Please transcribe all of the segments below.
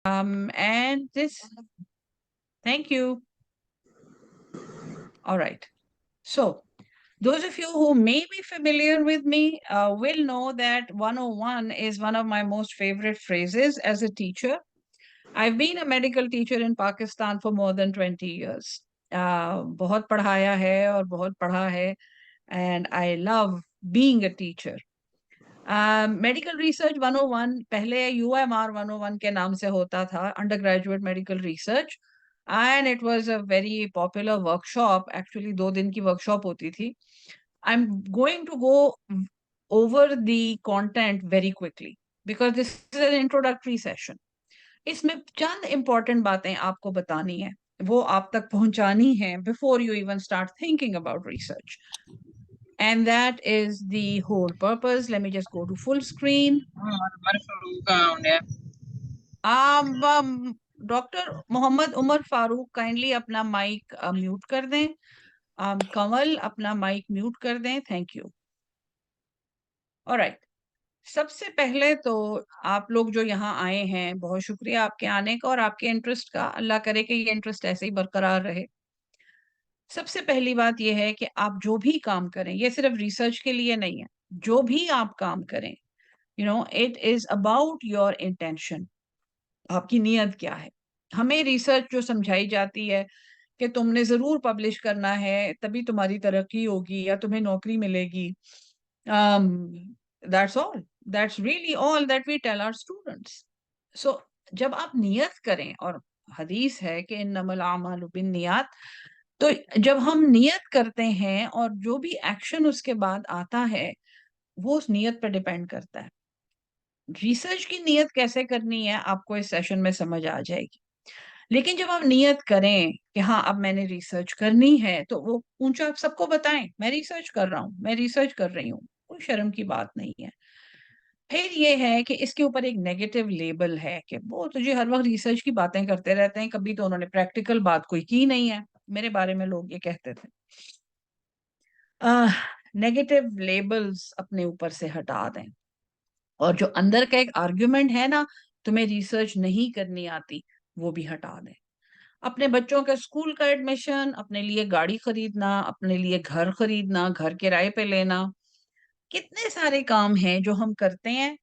And this, thank you. All right. So, those of you who may be familiar with me will know that 101 is one of my most favorite phrases as a teacher. I've been a medical teacher in Pakistan for more than 20 years. बहुत पढ़ाया है और बहुत पढ़ा है, and I love being a teacher. Medical research 101 पहले UMR 101 के नाम से होता था, undergraduate medical research, and it was a very popular workshop. Actually 2 दिन की वर्कशॉप होती थी. I am going to go over the content very quickly because this is an introductory session. इसमें चंद इंपॉर्टेंट बातें आपको बतानी है, वो आप तक पहुंचानी है before you even start thinking about research. And that is the whole purpose. Let me just go to full screen. Doctor Mohammad Umar Farooq kindly अपना माइक म्यूट कर दें. कमल अपना माइक म्यूट कर दें. Thank you. ऑलराइट. सबसे पहले तो आप लोग जो यहाँ आए हैं, बहुत शुक्रिया आपके आने का और आपके इंटरेस्ट का. अल्लाह करे कि ये इंटरेस्ट ऐसे ही बरकरार रहे. सबसे पहली बात यह है कि आप जो भी काम करें, ये सिर्फ रिसर्च के लिए नहीं है, जो भी आप काम करें, it is about your intention. आपकी नीयत क्या है. हमें रिसर्च जो समझाई जाती है कि तुमने जरूर पब्लिश करना है, तभी तुम्हारी तरक्की होगी या तुम्हें नौकरी मिलेगी. That's all. That's really all that we tell our students. So जब आप नियत करें, और हदीस है कि इन्नमल आमालु बिन्नियात, तो जब हम नियत करते हैं और जो भी एक्शन उसके बाद आता है, वो उस नियत पर डिपेंड करता है. रिसर्च की नियत कैसे करनी है आपको इस सेशन में समझ आ जाएगी. लेकिन जब आप नियत करें कि हाँ अब मैंने रिसर्च करनी है, तो वो ऊंचा आप सबको बताएं, मैं रिसर्च कर रहा हूँ, मैं रिसर्च कर रही हूँ. कोई शर्म की बात नहीं है. फिर ये है कि इसके ऊपर एक नेगेटिव लेबल है कि वो तुझे हर वक्त रिसर्च की बातें करते रहते हैं, कभी तो उन्होंने प्रैक्टिकल बात कोई की नहीं है. मेरे बारे में लोग ये कहते थे. नेगेटिव लेबल्स अपने ऊपर से हटा दें. और जो अंदर का एक आर्ग्यूमेंट है ना, तुम्हें रिसर्च नहीं करनी आती, वो भी हटा दें. अपने बच्चों के स्कूल का एडमिशन, अपने लिए गाड़ी खरीदना, अपने लिए घर खरीदना, घर किराए पे लेना, कितने सारे काम हैं जो हम करते हैं.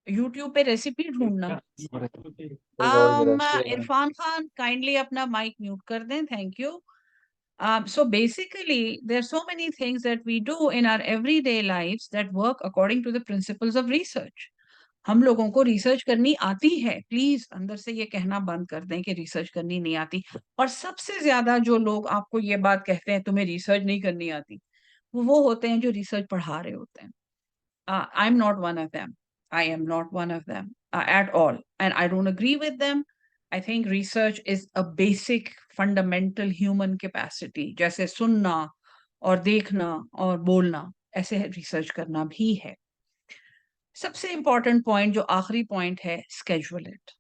यूट्यूब पे रेसिपी ढूंढना. इरफान खान काइंडली अपना माइक म्यूट कर दें. Thank you. So basically, there are so many things that we do in our everyday lives that work according to the principles of research. हम लोगों को रिसर्च करनी आती है. प्लीज अंदर से ये कहना बंद कर दें कि रिसर्च करनी नहीं आती. और सबसे ज्यादा जो लोग आपको ये बात कहते हैं तुम्हें रिसर्च नहीं करनी आती, वो होते हैं जो रिसर्च पढ़ा रहे होते हैं. I am not one of them. I am not one of them at all, and I don't agree with them. I think research is a basic fundamental human capacity. जैसे सुनना और देखना और बोलना, ऐसे रिसर्च करना भी है. सबसे इंपॉर्टेंट पॉइंट जो आखिरी पॉइंट है, स्केड्यूल इट.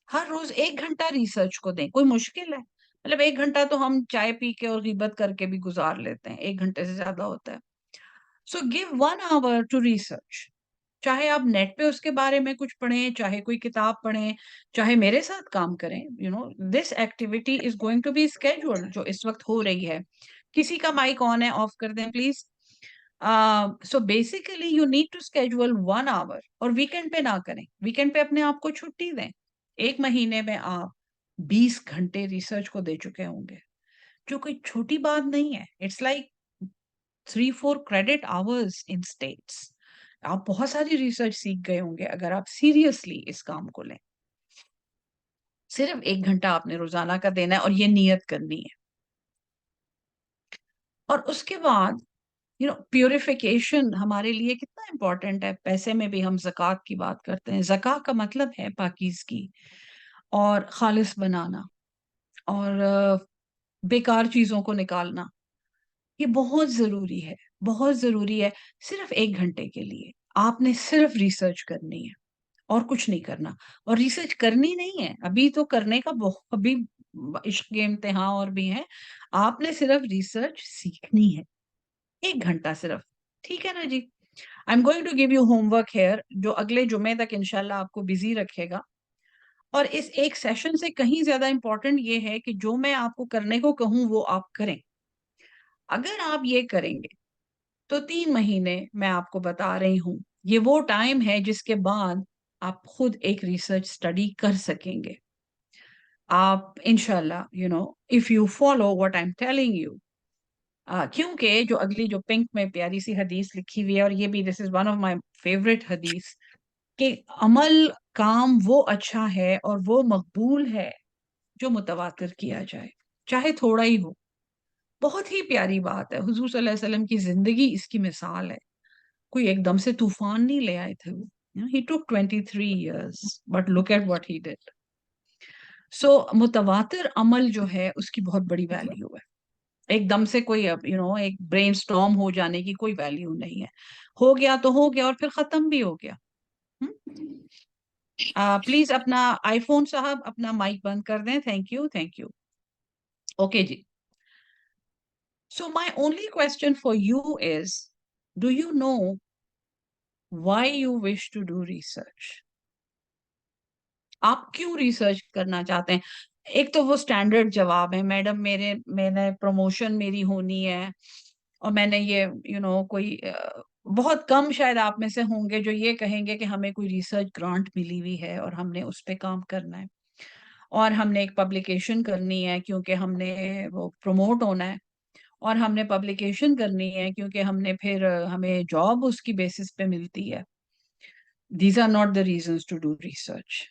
हर रोज 1 घंटा रिसर्च को दें. कोई मुश्किल है? मतलब 1 घंटा तो हम चाय पी के और गिबत करके भी गुजार लेते हैं, 1 घंटे से ज्यादा होता है. So give 1 hour to research. चाहे आप नेट पे उसके बारे में कुछ पढ़ें, चाहे कोई किताब पढ़ें, चाहे मेरे साथ काम करें. This activity is going to be scheduled, जो इस वक्त हो रही है. किसी का माइक ऑन है, ऑफ कर दें please. So basically you need to schedule 1 hour. और वीकेंड पे ना करें. वीकेंड पे अपने आप को छुट्टी दें. 1 महीने में आप 20 घंटे रिसर्च को दे चुके होंगे, जो कोई छोटी बात नहीं है. It's like 3-4 credit hours in states. आप बहुत सारी रिसर्च सीख गए होंगे अगर आप सीरियसली इस काम को लें. सिर्फ 1 घंटा आपने रोजाना का देना है और ये नियत करनी है. और उसके बाद प्यूरिफिकेशन हमारे लिए कितना इंपॉर्टेंट है. पैसे में भी हम ज़कात की बात करते हैं. ज़कात का मतलब है पाकीज़गी और खालिस बनाना और बेकार चीजों को निकालना. ये बहुत जरूरी है, बहुत जरूरी है. सिर्फ 1 घंटे के लिए आपने सिर्फ रिसर्च करनी है और कुछ नहीं करना. और रिसर्च करनी नहीं है, अभी तो करने का बहुत, अभी इश्क के इम्तिहान और भी हैं. आपने सिर्फ रिसर्च सीखनी है. 1 घंटा सिर्फ. ठीक है ना जी. I am going to give you homework here, जो अगले जुमे तक इंशाल्लाह आपको बिजी रखेगा. और इस एक सेशन से कहीं ज्यादा इंपॉर्टेंट ये है कि जो मैं आपको करने को कहूँ वो आप करें। अगर आप ये करेंगे तो 3 महीने मैं आपको बता रही हूँ, ये वो टाइम है जिसके बाद आप खुद एक रिसर्च स्टडी कर सकेंगे। आप इंशाल्लाह, if you follow what I am telling you, क्योंकि जो अगली जो पिंक में प्यारी सी हदीस लिखी हुई है, और ये भी this is one of my favourite हदीस, कि अमल काम वो अच्छा है और वो मकबूल है जो मुतवातिर किया जाए, चाहे थोड़ा ही हो। बहुत ही प्यारी बात है, हुजूर सल्लल्लाहु अलैहि वसल्लम की जिंदगी इसकी मिसाल है। कोई एकदम से तूफान नहीं ले आए थे वो। He took 23 years, but look at what he did. So मुतवातिर अमल जो है उसकी बहुत बड़ी वैल्यू है। एकदम से कोई एक ब्रेनस्टॉर्म हो जाने की कोई वैल्यू नहीं है। हो गया तो हो गया और फिर खत्म भी हो गया। प्लीज अपना आईफोन साहब अपना माइक बंद कर दें। Thank you, thank you. Okay जी। So my only question for you is, do you know why you wish to do research? आप क्यों रिसर्च करना चाहते हैं? एक तो वो स्टैंडर्ड जवाब है, मैडम मैंने प्रमोशन मेरी होनी है, और मैंने ये कोई बहुत कम शायद आप में से होंगे जो ये कहेंगे कि हमें कोई रिसर्च ग्रांट मिली हुई है और हमने उस पे काम करना है, और हमने एक पब्लिकेशन करनी है क्योंकि हमने वो प्रमोट होना है, और हमने पब्लिकेशन करनी है क्योंकि हमने फिर हमें जॉब उसकी बेसिस पे मिलती है। These are not the reasons to do research.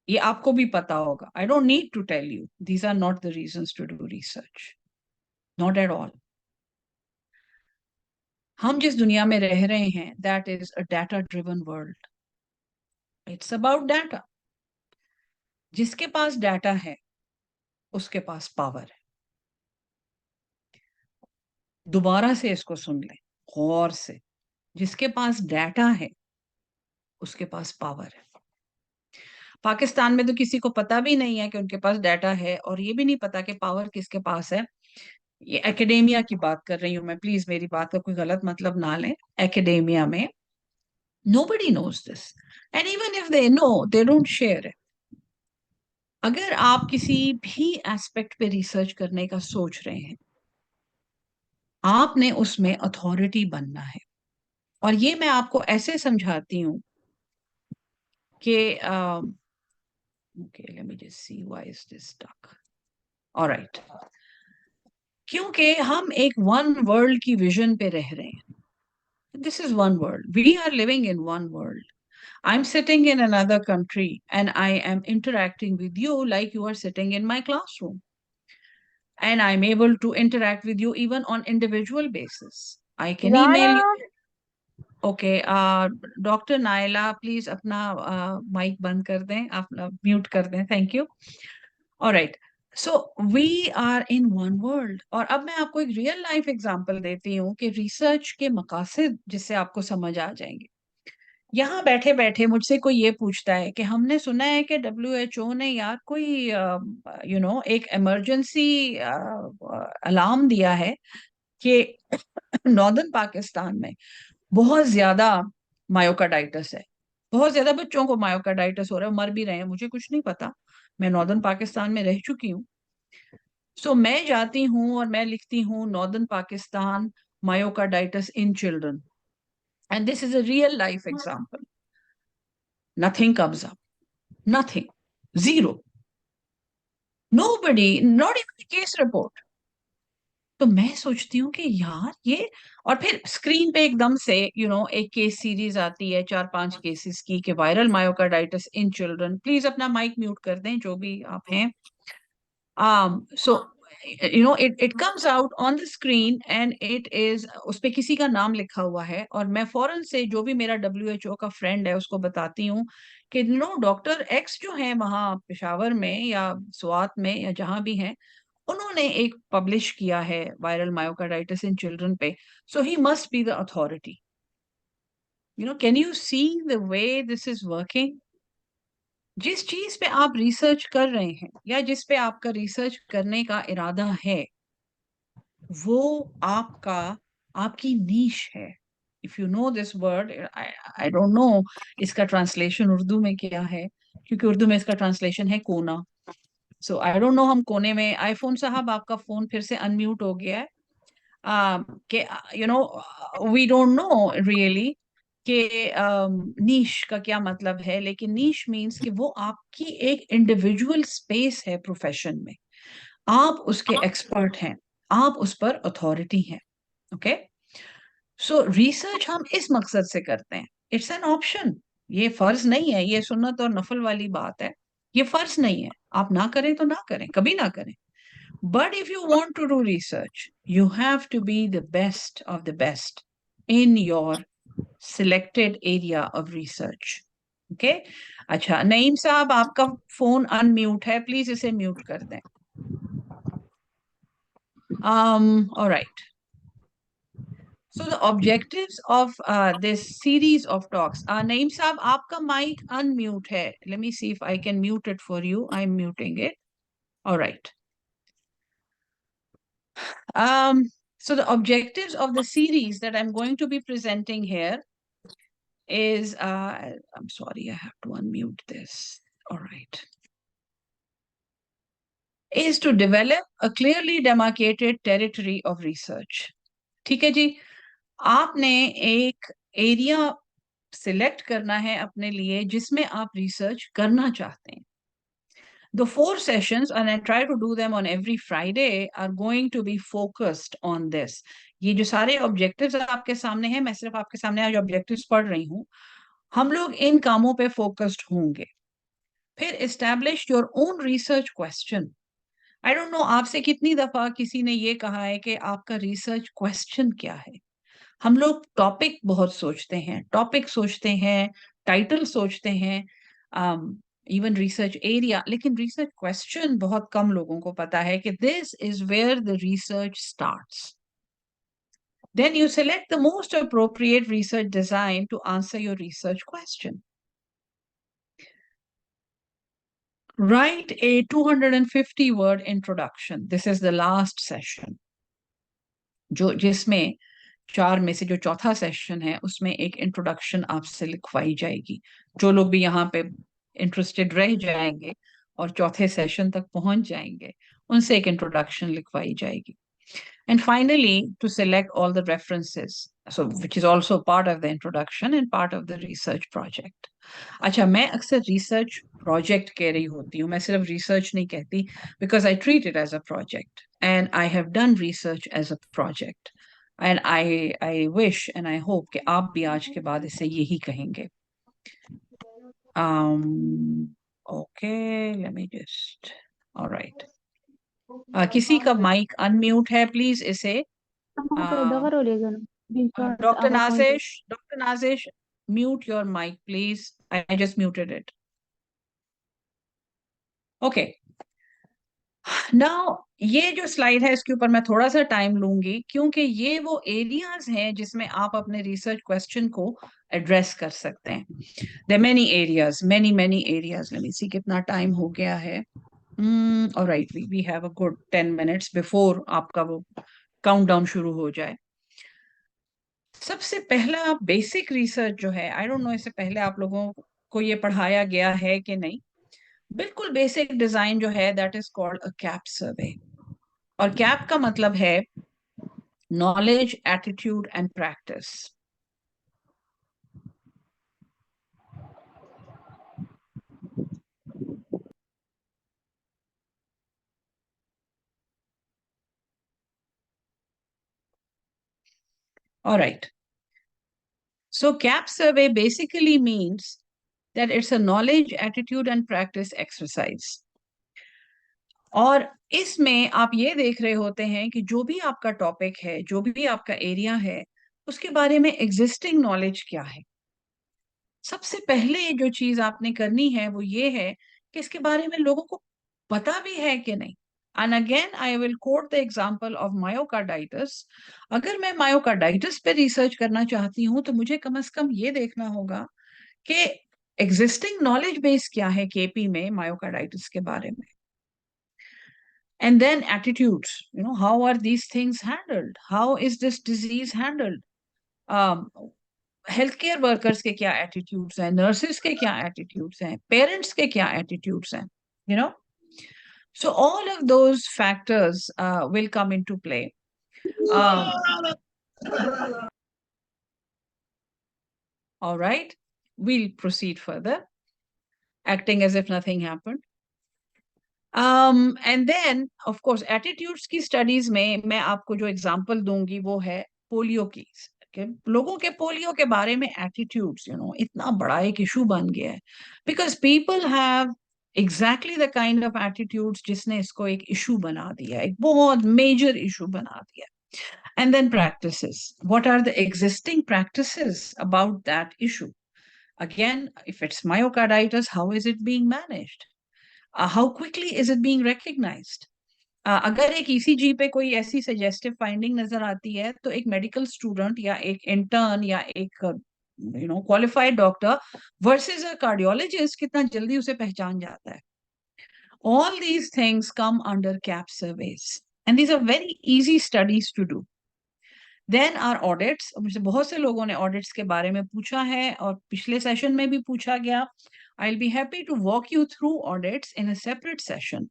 ये आपको भी पता होगा। I don't need to tell you, these are not the reasons to do research, not at all. हम जिस दुनिया में रह रहे हैं, that is a data driven world. It's about data. जिसके पास डाटा है उसके पास पावर है। दोबारा से इसको सुन लें गौर से, जिसके पास डाटा है उसके पास पावर है। पाकिस्तान में तो किसी को पता भी नहीं है कि उनके पास डाटा है, और ये भी नहीं पता कि पावर किसके पास है। ये एकेडेमिया की बात कर रही हूं मैं, प्लीज मेरी बात का कोई गलत मतलब ना लें। एकेडेमिया में nobody knows this, and even if they know, they don't share it. अगर आप किसी भी एस्पेक्ट पे रिसर्च करने का सोच रहे हैं, आपने उसमें अथॉरिटी बनना है। और ये मैं आपको ऐसे समझाती हूँ कि okay, let me just see why is this stuck. All right. क्योंकि हम एक वन वर्ल्ड की विजन पे रह रहे हैं। This is one world, we are living in one world. I'm sitting in another country and I am interacting with you like you are sitting in my classroom. And I'm able to interact with you even on individual basis. I can email you. Okay, doctor Naila please अपना mic बंद कर दें, अपना mute कर दें। Thank you. Alright, so we are in one world. और अब मैं आपको एक रियल लाइफ एग्जांपल देती हूँ कि रिसर्च के मकासद जिससे आपको समझ आ जाएंगे। यहाँ बैठे बैठे मुझसे कोई ये पूछता है कि हमने सुना है कि WHO ने यार कोई एक इमरजेंसी अलार्म दिया है कि नॉर्दर्न पाकिस्तान में बहुत ज्यादा मायोकार्डाइटिस है, बहुत ज्यादा बच्चों को मायोकार्डाइटिस हो रहा है, मर भी रहे हैं। मुझे कुछ नहीं पता, मैं नॉर्दर्न पाकिस्तान में रह चुकी हूँ। सो मैं जाती हूँ और मैं लिखती हूँ northern Pakistan myocarditis in children, and this is a real life example. Nothing comes up. Nothing. Zero. Nobody, not even a case report. तो मैं सोचती हूँ कि यार ये, और फिर स्क्रीन पे एकदम से एक केस सीरीज आती है 4-5 केसेस की कि viral myocarditis in children. Please अपना माइक म्यूट कर दें जो भी आप हैं। So it comes out on the screen and it is, उस पे किसी का नाम लिखा हुआ है, और मैं फौरन से जो भी मेरा WHO का फ्रेंड है उसको बताती हूँ कि डॉक्टर एक्स जो है वहां पेशावर में या स्वात में या जहां भी हैं, उन्होंने एक पब्लिश किया है वायरल मायोकार्डाइटिस इन चिल्ड्रन पे, so he must be the authority. Can you see the way this is working? जिस चीज पे आप रिसर्च कर रहे हैं या जिस पे आपका रिसर्च करने का इरादा है, वो आपका, आपकी नीश है। If you know this word, I don't know इसका ट्रांसलेशन उर्दू में क्या है, क्योंकि उर्दू में इसका ट्रांसलेशन है कोना। सो आई डोंट नो, हम कोने में, आईफोन साहब आपका फोन फिर से अनम्यूट हो गया है। कि you know, we don't know really कि नीश का क्या मतलब है, लेकिन नीश मीन्स कि वो आपकी एक इंडिविजुअल स्पेस है प्रोफेशन में, आप उसके एक्सपर्ट हैं, आप उस पर अथॉरिटी हैं। ओके, सो रिसर्च हम इस मकसद से करते हैं, इट्स एन ऑप्शन, ये फर्ज नहीं है, ये सुन्नत और नफल वाली बात है, ये फर्ज नहीं है, आप ना करें तो ना करें, कभी ना करें। But if you want to do research, you have to be the best of the best in your selected area of research. Okay? अच्छा, नईम साहब आपका फोन अनम्यूट है, प्लीज इसे म्यूट कर दें। All right. So the objectives of this series of talks. Naeem Saab, आपका mic unmute है. Let me see if I can mute it for you. I'm muting it. All right. So the objectives of the series that I'm going to be presenting here is, I'm sorry, I have to unmute this. All right. Is to develop a clearly demarcated territory of research. ठीक है जी, आपने एक area select करना है अपने लिए जिसमें आप रिसर्च करना चाहते हैं। The 4 sessions, and I try to do them on every Friday, are going to be focused on this. ये जो सारे ऑब्जेक्टिव्स आपके सामने हैं, मैं सिर्फ आपके सामने आज ऑब्जेक्टिव्स पढ़ रही हूँ, हम लोग इन कामों पे फोकस्ड होंगे। फिर establish your own research question. I don't know आपसे कितनी दफा किसी ने ये कहा है कि आपका रिसर्च क्वेश्चन क्या है। हम लोग टॉपिक बहुत सोचते हैं, टॉपिक सोचते हैं, टाइटल सोचते हैं, इवन रिसर्च एरिया, लेकिन रिसर्च क्वेश्चन बहुत कम लोगों को पता है कि this is where the research starts. Then you select the most appropriate research design to answer your research question. Write a 250 word introduction. This is the last session. जो जिसमें 4 में से जो चौथा सेशन है उसमें एक इंट्रोडक्शन आपसे लिखवाई जाएगी। जो लोग भी यहाँ पे इंटरेस्टेड रह जाएंगे और चौथे सेशन तक पहुंच जाएंगे, उनसे एक इंट्रोडक्शन लिखवाई जाएगी। And finally, to select all the references, so which is also part of the introduction and part of the research project. अच्छा, मैं अक्सर research project कह रही होती हूँ, मैं सिर्फ research नहीं कहती, because I treat it as a project and I have done research as a project. And I wish and I hope कि आप भी आज के बाद इसे यही कहेंगे। Okay, let me just, all right. किसी का माइक अनम्यूट है, प्लीज इसे Dr. Nazish, mute your mic, please. I just muted it. Okay. Now, ये जो स्लाइड है इसके ऊपर मैं थोड़ा सा टाइम लूंगी क्योंकि ये वो एरियाज हैं जिसमें आप अपने रिसर्च क्वेश्चन को एड्रेस कर सकते हैं। There are many areas, many areas. Let me see कितना टाइम हो गया है। All right, we have a good 10 minutes before आपका वो काउंटडाउन शुरू हो जाए। सबसे पहला बेसिक रिसर्च जो है, आई डोंट नो इससे पहले आप लोगों को ये पढ़ाया गया है कि नहीं, बिल्कुल बेसिक डिजाइन जो है that is called a KAP survey. और कैप का मतलब है knowledge, attitude and practice. Alright, so KAP survey basically means that it's a knowledge, attitude and practice exercise. और इसमें आप ये देख रहे होते हैं कि जो भी आपका टॉपिक है, जो भी आपका एरिया है, उसके बारे में एग्जिस्टिंग नॉलेज क्या है। सबसे पहले जो चीज आपने करनी है वो ये है कि इसके बारे में लोगों को पता भी है कि नहीं। And again I will quote the example of myocarditis. अगर मैं मायोकार्डाइटिस पे रिसर्च करना चाहती हूँ तो मुझे कम से कम ये देखना होगा कि एग्जिस्टिंग नॉलेज बेस क्या है केपी में मायोकार्डाइटिस के बारे में। And then attitudes, how are these things handled? How is this disease handled? Um, health care workers के क्या एटीट्यूड्स हैं, नर्सेस के क्या एटीट्यूड्स हैं, पेरेंट्स के क्या एटीट्यूड्स हैं, you know. So all of those factors will come into play. All right, we'll proceed further, acting as if nothing happened. And then, of course, attitudes की studies में मैं आपको जो example दूंगी वो है पोलियो की. लोगों के पोलियो के बारे में attitudes, इतना बड़ा एक issue बन गया है. Because people have exactly the kind of attitudes जिसने इसको एक issue बना दिया, एक बहुत major issue बना दिया. And then practices. What are the existing practices about that issue? Again, if it's myocarditis, how is it being managed? How quickly is it being recognized? अगर एक ईसीजी पे कोई ऐसी सजेस्टिव फाइंडिंग नजर आती है तो एक मेडिकल स्टूडेंट या एक इंटर्न या एक क्वालिफाइड डॉक्टर वर्सेस अ कार्डियोलॉजिस्ट कितना जल्दी उसे पहचान जाता है. All these things come under CAP surveys and these are very easy studies to do. Then are audits. मुझसे बहुत से लोगों ने ऑडिट्स के बारे में पूछा है और पिछले सेशन में भी पूछा गया. I will be happy to walk you through audits in a separate session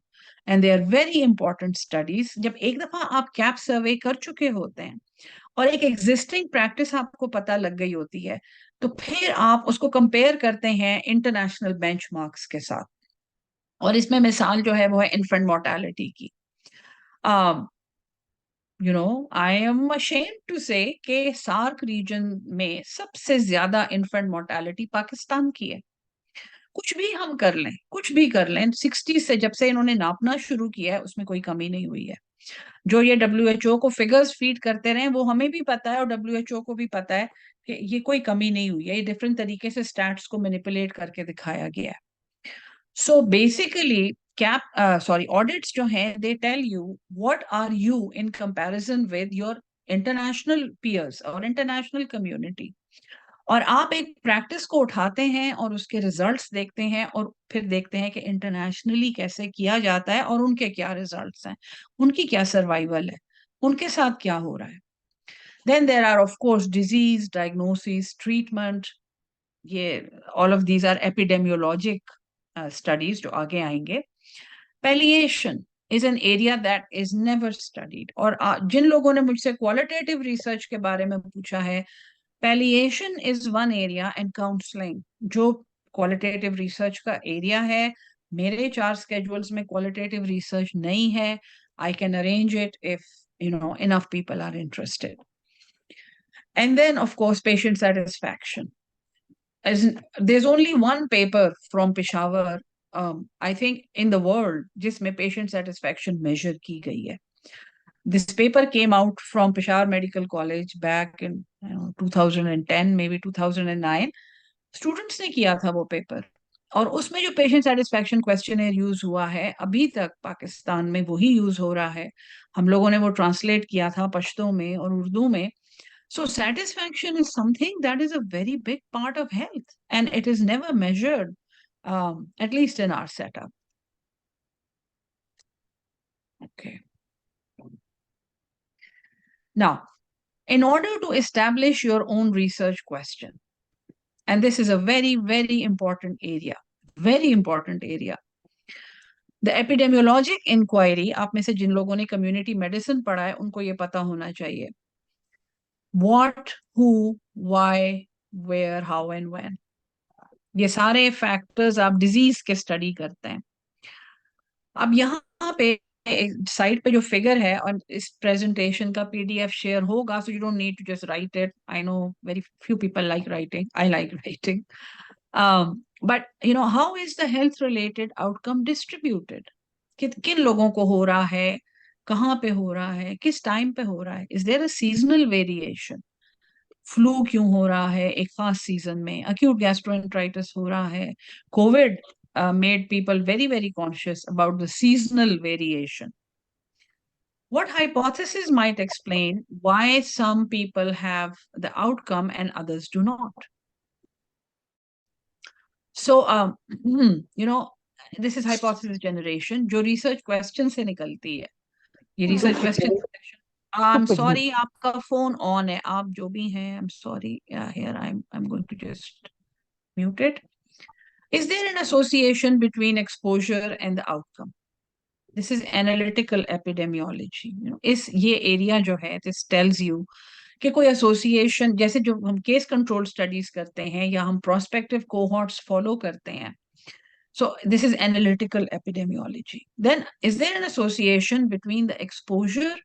and they are very important studies. जब एक दफा आप कैप सर्वे कर चुके होते हैं और एक एग्जिस्टिंग प्रैक्टिस आपको पता लग गई होती है तो फिर आप उसको कंपेयर करते हैं इंटरनेशनल बेंचमार्क्स के साथ. और इसमें मिसाल जो है वो है इन्फेंट मोर्टेलिटी की. I am ashamed to say कि सार्क रीजन में सबसे ज्यादा इन्फेंट मोर्टेलिटी पाकिस्तान की है. कुछ भी हम कर लें, कुछ भी कर लें, 60 से जब से इन्होंने नापना शुरू किया है उसमें कोई कमी नहीं हुई है. जो ये WHO को फिगर्स फीड करते रहे वो हमें भी पता है और WHO को भी पता है कि ये कोई कमी नहीं हुई है. ये डिफरेंट तरीके से स्टैट्स को मैनिपुलेट करके दिखाया गया है. So basically, audits जो हैं, they tell you what are you in comparison with your international peers or international community. और आप एक प्रैक्टिस को उठाते हैं और उसके रिजल्ट्स देखते हैं और फिर देखते हैं कि इंटरनेशनली कैसे किया जाता है और उनके क्या रिजल्ट्स हैं, उनकी क्या सर्वाइवल है, उनके साथ क्या हो रहा है. Then there are of course disease, diagnosis, treatment. ये all of these are epidemiologic studies जो आगे आएंगे. Palliation is an area that is never studied. और जिन लोगों ने मुझसे qualitative research के बारे में पूछा है, palliation is one area and counseling जो qualitative research का area है. मेरे 4 schedules में qualitative research नहीं है. I can arrange it if enough people are interested. And then of course patient satisfaction. There's only one paper from Peshawar, I think in the world, जिसमें patient satisfaction measure की गई है. This paper came out from Peshawar Medical College back in 2010, maybe 2009. Students ने किया था वो paper और उसमें जो पेशेंट सेटिस्फैक्शन क्वेश्चनर यूज हुआ है अभी तक पाकिस्तान में वही यूज हो रहा है. हम लोगों ने वो ट्रांसलेट किया था पश्तो में और उर्दू में. So satisfaction is something that is a very big part of health and it is never measured, at least in our setup. Okay. Now, in order to establish your own research question, and this is a very, very important area, the epidemiologic inquiry, आप में से जिन लोगों ने community medicine पढ़ा है उनको ये पता होना चाहिए. What, who, why, where, how and when. ये सारे फैक्टर्स आप डिजीज के स्टडी करते हैं. अब यहाँ पे साइट पे जो फिगर है और इस प्रेजेंटेशन का PDF शेयर होगा, so you don't need to just write it. I know very few people like writing, I like writing. But how is the health related outcome distributed. किन लोगों को हो रहा है, कहाँ पे हो रहा है, किस टाइम पे हो रहा है, is there a seasonal variation. Flu क्यों हो रहा है एक खास सीजन में, acute gastroenteritis हो रहा है. COVID made people very, very conscious about the seasonal variation. What hypothesis might explain why some people have the outcome and others do not? So, this is hypothesis generation, जो research question से निकलती है. ये research question Stupid you. Sorry, आपका phone on है, आप जो भी हैं, I am sorry, here I am going to just mute it. Is there an association between exposure and the outcome? This is analytical epidemiology. इस ये area जो है, this tells you कि कोई एसोसिएशन, जैसे जो हम केस कंट्रोल स्टडीज करते हैं या हम प्रोस्पेक्टिव कोहॉर्ट्स फॉलो करते हैं. So this is analytical epidemiology. Then is there an association between the exposure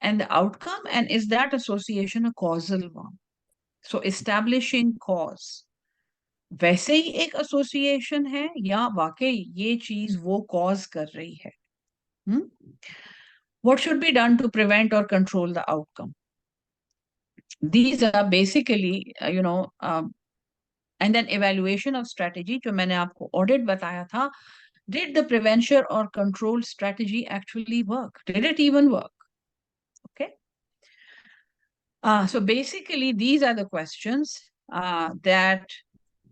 and the outcome, and is that association a causal one? So establishing cause. वैसे ही एक association है या वाकई ये चीज वो कॉज कर रही है? What should be done to prevent or control the outcome? These are basically, and then evaluation of strategy, जो मैंने आपको audit बताया था. Did the prevention or control strategy actually work? Did it even work? Okay. So basically, these are the questions that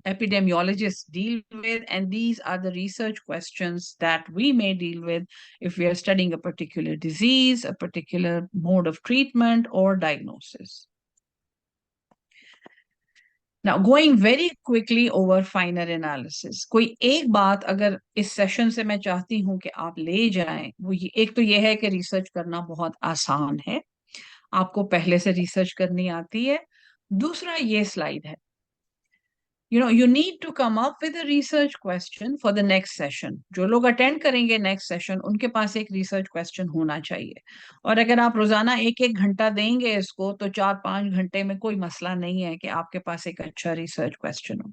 epidemiologists deal with, and these are the research questions that we may deal with if we are studying a particular disease, a particular mode of treatment or diagnosis. Now, going very quickly over finer analysis. कोई एक बात अगर इस session से मैं चाहती हूं कि आप ले जाएं, वो एक तो ये है कि रिसर्च करना बहुत आसान है, आपको पहले से रिसर्च करनी आती है. दूसरा ये स्लाइड है. You need to come up with a research question for the next session. जो लोग अटेंड करेंगे नेक्स्ट सेशन, उनके पास एक रिसर्च क्वेश्चन होना चाहिए. और अगर आप रोजाना एक एक घंटा देंगे इसको, तो 4-5 घंटे में कोई मसला नहीं है कि आपके पास एक अच्छा रिसर्च क्वेश्चन हो.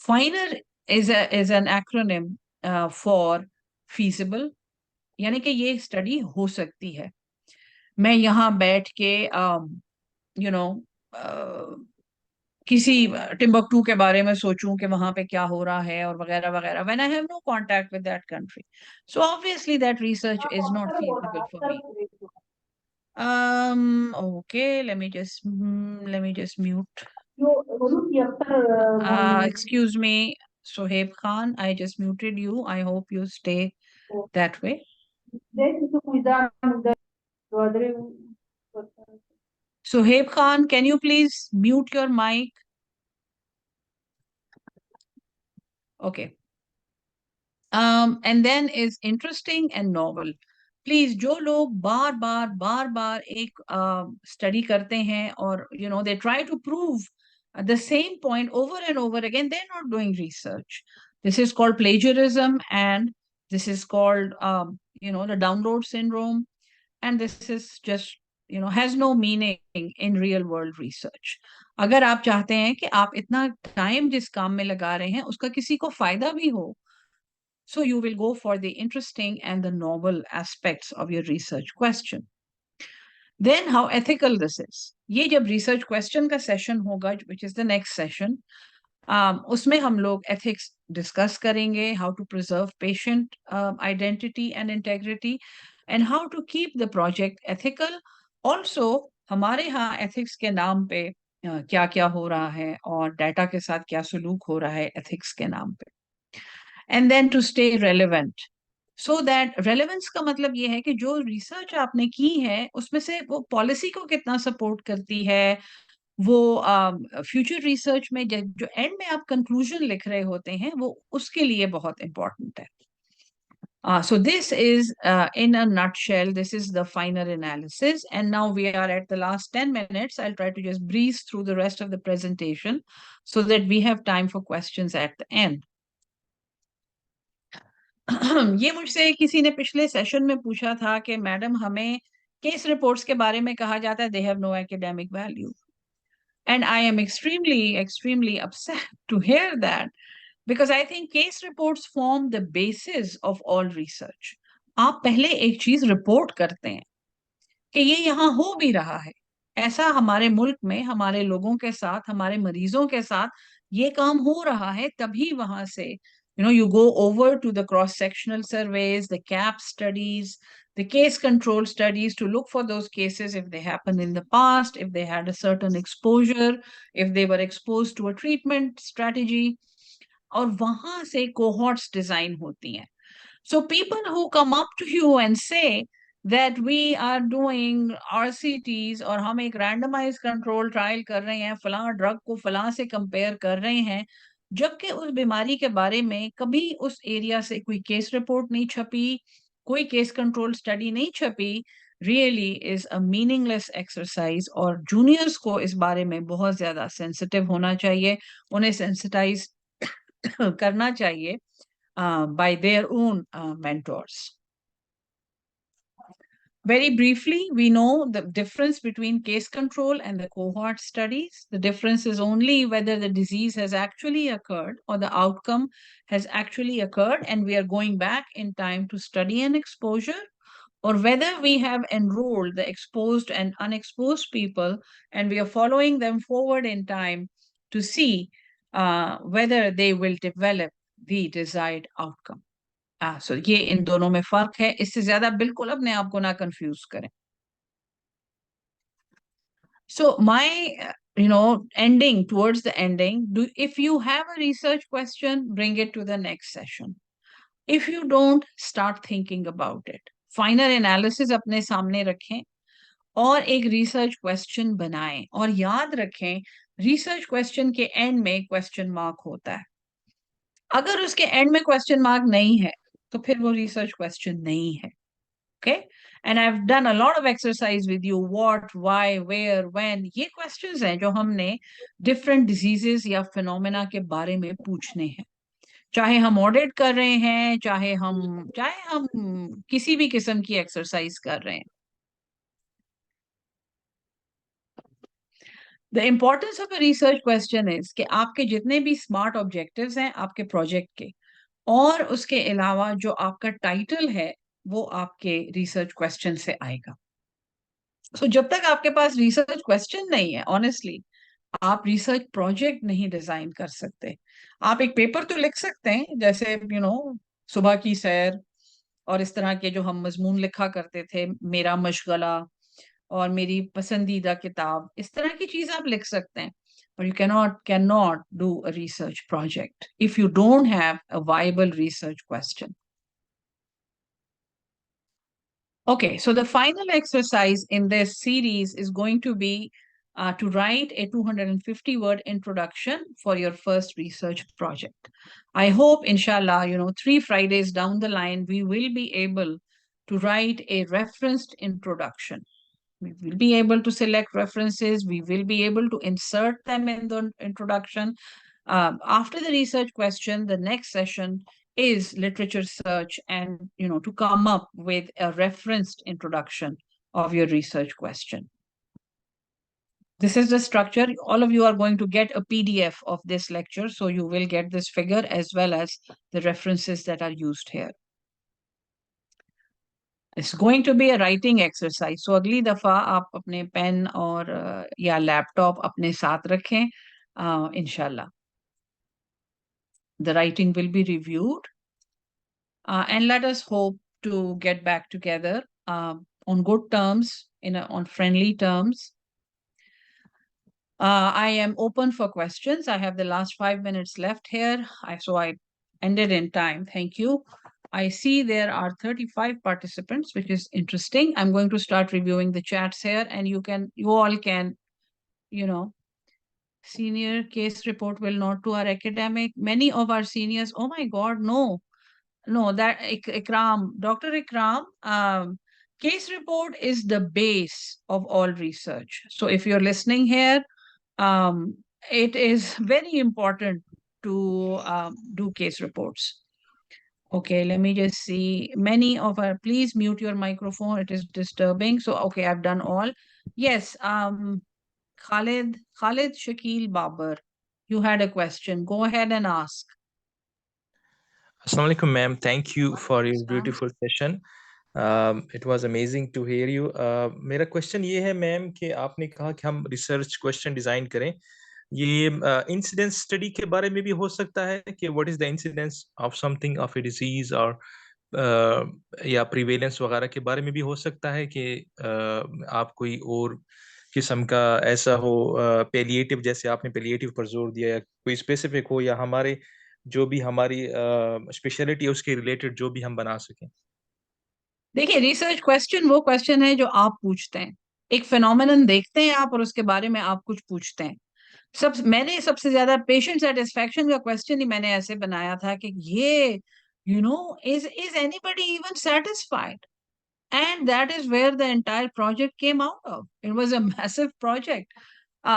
फाइनर is an acronym for feasible, यानी कि ये स्टडी हो सकती है. मैं यहाँ बैठ के यू नो किसी टिम्बकटू के बारे में सोचूं कि वहां पे क्या हो रहा है और वगैरह वगैरह, when I have no contact with that country, so obviously that research is not feasible for me. Okay, let me just mute. Excuse me, Sohaib Khan, I just muted you. I hope you stay that way. Sohaib Khan, can you please mute your mic? Okay. And then is interesting and novel. Please, जो लोग बार बार एक study करते हैं और they try to prove the same point over and over again, they're not doing research. This is called plagiarism, and this is called the download syndrome, and this is just has no meaning in real world research. अगर आप चाहते हैं कि आप इतना time जिस काम में लगा रहे हैं उसका किसी को फायदा भी हो, so you will go for the interesting and the novel aspects of your research question. Then how ethical this is. ये जब research question का session होगा, which is the next session, उसमें हम लोग ethics discuss करेंगे, how to preserve patient identity and integrity, and how to keep the project ethical. Also, हमारे यहाँ ethics के नाम पे क्या क्या हो रहा है और data के साथ क्या सलूक हो रहा है ethics के नाम पे. And then to stay relevant. So that relevance का मतलब ये है कि जो रिसर्च आपने की है उसमें से वो पॉलिसी को कितना सपोर्ट करती है, वो फ्यूचर रिसर्च में जो एंड में आप कंक्लूजन लिख रहे होते हैं वो उसके लिए बहुत इंपॉर्टेंट है. So this is in a nutshell, this is the final analysis, and now we are at the last 10 minutes. I'll try to just breeze through the rest of the presentation so that we have time for questions at the end. ये मुझसे किसी ने पिछले session में पूछा था कि madam हमें केस रिपोर्ट्स के बारे में कहा जाता है, they have no academic value, and I am extremely upset to hear that, because I think case reports form the basis of all research. आप पहले एक चीज रिपोर्ट करते हैं कि ये यहाँ हो भी रहा है, ऐसा हमारे मुल्क में हमारे लोगों के साथ, हमारे मरीजों के साथ ये काम हो रहा है, तभी वहां से you go over to the cross sectional surveys, the CAP studies, the case control studies, to look for those cases if they happened in the past, if they had a certain exposure, if they were exposed to a treatment strategy, और वहां से cohorts design होती हैं. So people who come up to you and say that we are doing RCTs और हम एक randomized control trial कर रहे हैं, फलां ड्रग को फलां से कंपेयर कर रहे हैं, जबकि उस बीमारी के बारे में कभी उस एरिया से कोई केस रिपोर्ट नहीं छपी, कोई केस कंट्रोल स्टडी नहीं छपी, really is a meaningless exercise. और जूनियर्स को इस बारे में बहुत ज्यादा सेंसिटिव होना चाहिए, उन्हें सेंसिटाइज करना चाहिए by their own mentors. Very briefly, we know the difference between case control and the cohort studies. The difference is only whether the disease has actually occurred or the outcome has actually occurred and we are going back in time to study an exposure, or whether we have enrolled the exposed and unexposed people and we are following them forward in time to see whether they will develop the desired outcome. सो ये इन दोनों में फर्क है, इससे ज्यादा बिल्कुल अपने आप को ना कंफ्यूज करें। So my ending, towards the ending, if you have a research question, bring it to the next session. If you don't, start thinking about it. Final analysis अपने सामने रखें और एक रिसर्च क्वेश्चन बनाएं, और याद रखें रिसर्च क्वेश्चन के एंड में क्वेश्चन मार्क होता है। अगर उसके एंड में क्वेश्चन मार्क नहीं है तो फिर वो रिसर्च क्वेश्चन नहीं है। Okay, and I've done a lot of exercise with you, what, why, where, when, ये questions हैं जो हमने different diseases या phenomena के बारे में पूछने हैं, चाहे हम audit कर रहे हैं, चाहे हम किसी भी किस्म की exercise कर रहे हैं। The importance of a research question is कि आपके जितने भी smart objectives हैं आपके project के, और उसके अलावा जो आपका title है वो आपके research question से आएगा। So जब तक आपके पास research question नहीं है, honestly, आप रिसर्च प्रोजेक्ट नहीं डिजाइन कर सकते। आप एक पेपर तो लिख सकते हैं, जैसे सुबह की सैर और इस तरह के जो हम मजमून लिखा करते थे, मेरा मशगला और मेरी पसंदीदा किताब, इस तरह की चीज आप लिख सकते हैं, but you cannot do a research project if you don't have a viable research question. Okay, so the final exercise in this series is going to be to write a 250-word introduction for your first research project. I hope, inshallah, 3 Fridays down the line, we will be able to write a referenced introduction. We will be able to select references. We will be able to insert them in the introduction. After the research question, the next session is literature search, and to come up with a referenced introduction of your research question. This is the structure. All of you are going to get a PDF of this lecture, so you will get this figure as well as the references that are used here. It's going to be a writing exercise. So अगली दफा आप अपने pen और या laptop अपने साथ रखें, इंशाल्लाह। The writing will be reviewed, and let us hope to get back together on good terms, on friendly terms. I am open for questions. I have the last 5 minutes left here, so I ended in time. Thank you. I see there are 35 participants, which is interesting. I'm going to start reviewing the chats here, and you all can, senior case report will not do our academic. Many of our seniors, oh my God, no, that Ikram, Dr. Ikram, case report is the base of all research. So if you're listening here, it is very important to do case reports. Okay, let me just see. Many of our, please mute your microphone. It is disturbing. So, okay, I've done all. Yes, Khalid Shakil Babar, you had a question. Go ahead and ask. Assalamu alaikum, ma'am. Thank you for your beautiful session. It was amazing to hear you. मेरा question ये है ma'am कि आपने कहा कि हम research question design करें, ये इंसिडेंस स्टडी के बारे में भी हो सकता है कि what is the incidence of something of a disease, और या प्रिवेलेंस वगैरह के बारे में भी हो सकता है कि आप कोई और किस्म का ऐसा हो, पेलिएटिव, जैसे आपने पेलिएटिव पर जोर दिया, या कोई स्पेसिफिक हो, या हमारे जो भी हमारी स्पेशलिटी है उसके रिलेटेड जो भी हम बना सकें। देखिए, रिसर्च क्वेश्चन वो क्वेश्चन है जो आप पूछते हैं। एक फिनोमेनन देखते हैं आप और उसके बारे में आप कुछ पूछते हैं। मैंने सबसे ज्यादा पेशेंट सेटिस्फेक्शन का क्वेश्चन ही मैंने ऐसे बनाया था कि ये is anybody even satisfied, and that is where the entire project came out of. It was a massive project.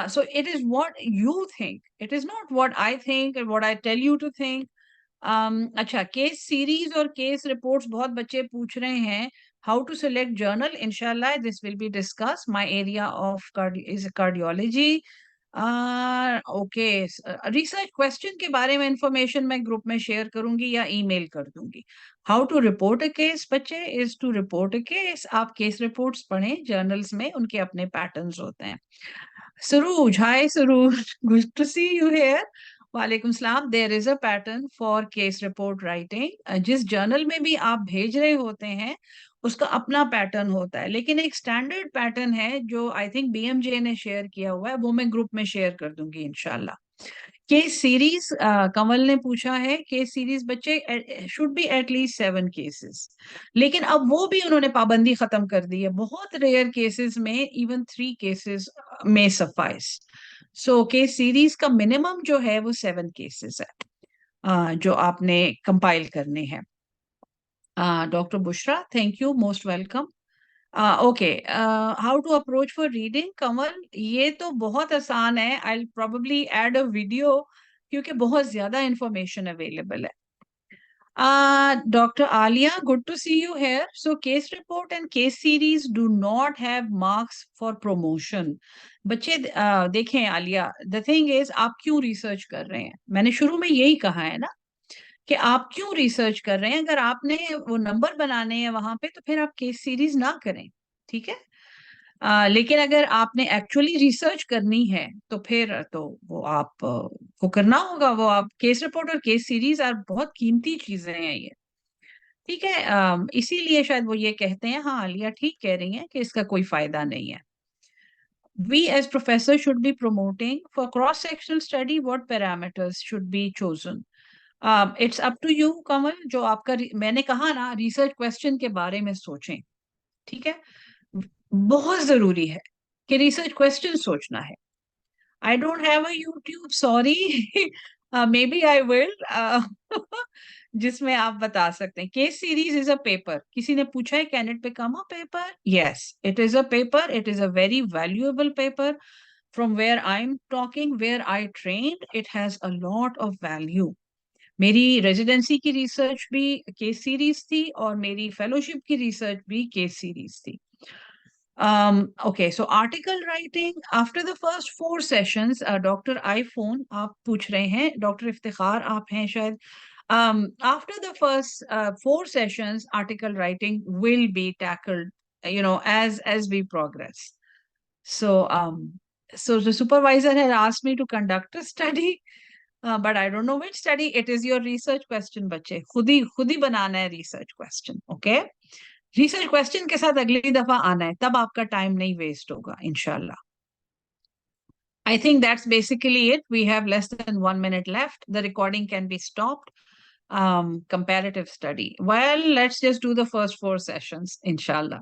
So it is what you think, it is not what I think and what I tell you to think. अच्छा, case series और case reports बहुत बच्चे पूछ रहे हैं। How to select journal, इंशाल्लाह this will be discuss. My area of is cardiology. Okay, research question के बारे में इंफॉर्मेशन मैं ग्रुप में शेयर करूंगी या ईमेल कर दूंगी। How to report a case बच्चे is to report a case. आप केस रिपोर्ट्स पढ़ें जर्नल्स में, उनके अपने पैटर्न्स होते हैं। Suruj, hi Suruj, good to see you here. वालेकुम सलाम। There is a pattern for case report writing. जिस जर्नल में भी आप भेज रहे होते हैं उसका अपना पैटर्न होता है, लेकिन एक स्टैंडर्ड पैटर्न है जो आई थिंक बीएमजे ने शेयर किया हुआ है, वो मैं ग्रुप में शेयर कर दूंगी इंशाल्लाह। केस सीरीज, कमल ने पूछा है, केस सीरीज बच्चे शुड बी एटलीस्ट 7 केसेस, लेकिन अब वो भी उन्होंने पाबंदी खत्म कर दी है। बहुत रेयर केसेस में इवन 3 केसेस में सफाइस। सो केस सीरीज का मिनिमम जो है वो 7 केसेस है, जो आपने कंपाइल करने हैं। Doctor Bushra, thank you, most welcome. Okay, how to approach for reading, Kamal, ये तो बहुत आसान है। I probably add a video क्योंकि बहुत ज्यादा इंफॉर्मेशन अवेलेबल है। Dr. Alia, good to see you here. So case report and case series do not have marks for promotion. बच्चे देखें आलिया, the thing is आप क्यों रिसर्च कर रहे हैं? मैंने शुरू में यही कहा है ना कि आप क्यों रिसर्च कर रहे हैं। अगर आपने वो नंबर बनाने हैं वहां पे तो फिर आप केस सीरीज ना करें, ठीक है। लेकिन अगर आपने एक्चुअली रिसर्च करनी है तो फिर तो वो आप को करना होगा। वो आप केस रिपोर्ट और केस सीरीज आर बहुत कीमती चीजें हैं ये, ठीक है। इसीलिए शायद वो ये कहते हैं। हाँ आलिया ठीक कह रही हैं कि इसका कोई फायदा नहीं है। We as professors should be promoting for cross-sectional study what parameters should be chosen. It's up to you कमल, जो आपका मैंने कहा ना रिसर्च क्वेश्चन के बारे में सोचें, ठीक है। बहुत जरूरी है कि रिसर्च क्वेश्चन सोचना है। I don't have a YouTube, sorry. Maybe I will. जिसमें आप बता सकते हैं। Case series is a paper. किसी ने पूछा है can it become a paper? Yes, it is a paper. It is a very valuable paper. From where I am talking, where I trained, it has a lot of value. मेरी residency की research भी case series थी और मेरी fellowship की research भी case series थी। Okay, so article writing after the first 4 sessions, Dr. iPhone आप पूछ रहे हैं, Dr. इफ्तिखार आप हैं शायद। After the first 4 sessions, article writing will be tackled, as we progress. So the supervisor had asked me to conduct a study, but I don't know which study. It is your research question, बच्चे खुद ही बनाना है research question, okay? Research question के साथ अगली दफा आना है, तब आपका टाइम नहीं वेस्ट होगा इंशाल्लाह। I think that's basically it. We have less than 1 minute left. The recording can be stopped. Comparative study. Well, let's just do the first 4 sessions, inshallah.